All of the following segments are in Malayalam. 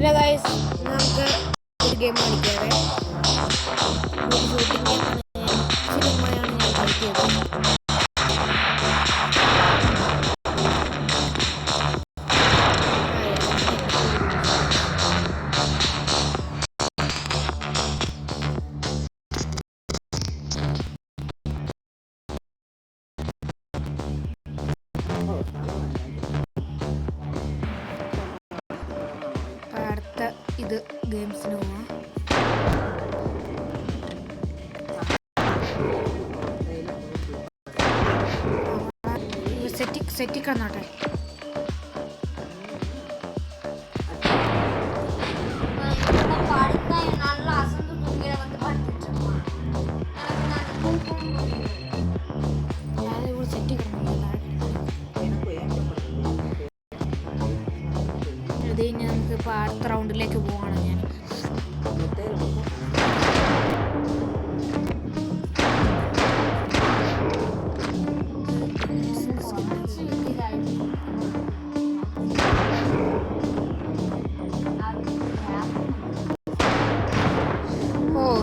ഹലോ ഗൈസ്, നമുക്ക് ഒരു ഗെയിം കളിക്കാവേ. ഒരു ഷൂട്ടിംഗ് ഗെയിമാണ്. ഞാൻ കളിക്കുന്നത്. അടുത്ത ഇത് ഗെയിംസിന് പോവാം. സെറ്റി കന്നോട്ടെ. അത് കഴിഞ്ഞ് നമുക്കിപ്പോൾ അടുത്ത റൗണ്ടിലേക്ക് പോവാണ്. ഞാൻ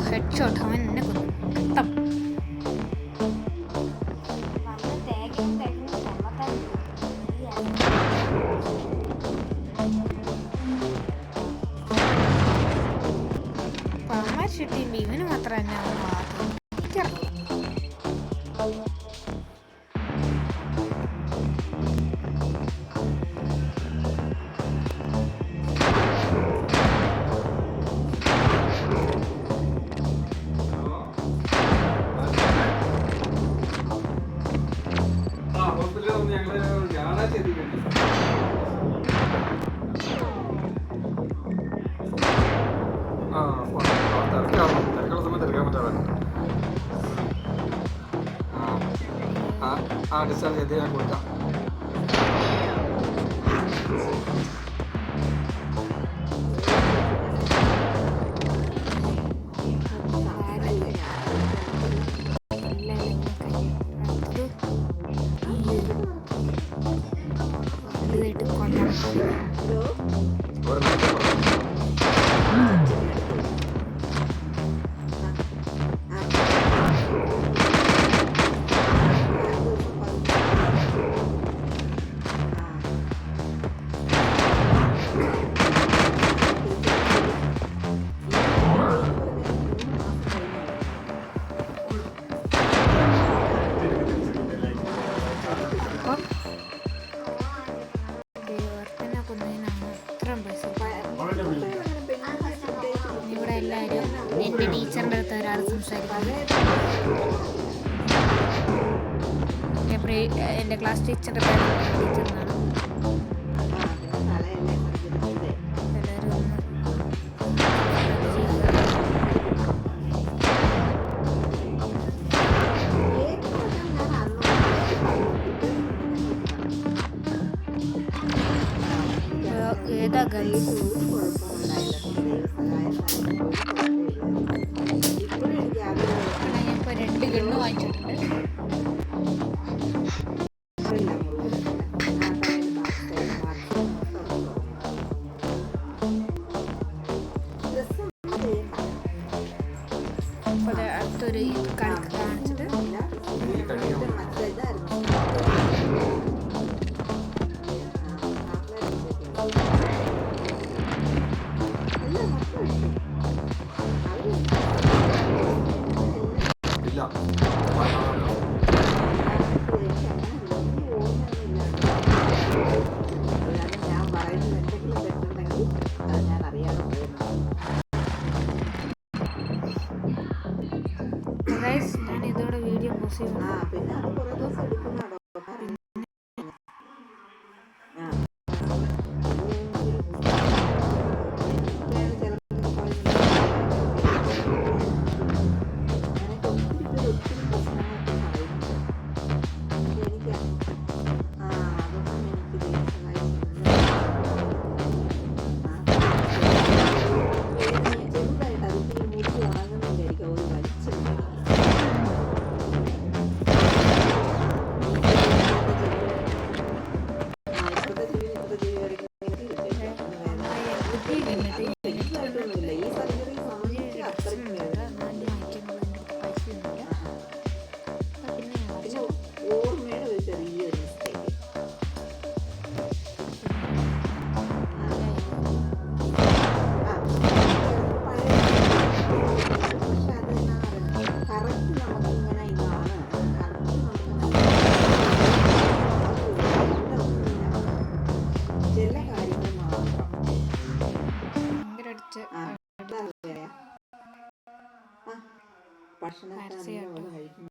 ഹെഡ് ഷോട്ട്. അവൻ എന്നെ കൊന്നു. പാമാശിട്ടിയും ഇവന് മാത്രം തന്നെ ഡിസ്ചാർജ് ചെയ്ത് ഞാൻ കൊടുക്കാം. ഇവിടെ എല്ലാവരും എൻ്റെ ടീച്ചറിൻ്റെ അടുത്ത് ഒരാൾ സംസാരിക്കുന്നത്. എൻ്റെ ക്ലാസ് ടീച്ചറിൻ്റെ ടീച്ചറിനാണ്. ഏതാ ഗൺസ്? ഞാനിപ്പോൾ 2 ഗണ്ണ് വാങ്ങിച്ചിട്ടുണ്ട്. അപ്പോൾ അടുത്തൊരു കളി കാണിച്ചിട്ട് ഞാൻ ഇതോടെ വീഡിയോ പോസ്റ്റ് ചെയ്യുന്നു. ഒന്നുമില്ല, ഈ സർജറി സംബന്ധിച്ച് അത്രയ്ക്ക് വേദന. പിന്നെ ഓർമ്മയുടെ ഒരു ചെറിയൊരു മിസ്റ്റേക്ക്. പക്ഷെ അത് എന്നാ പറയുക, കറക്റ്റ് നമുക്കിങ്ങനെ ഇതാണ് കറക്റ്റ് ചില കാര്യങ്ങൾ മാത്രം. ഭക്ഷണമൊക്കെ നല്ലപോലെ കഴിക്കണം.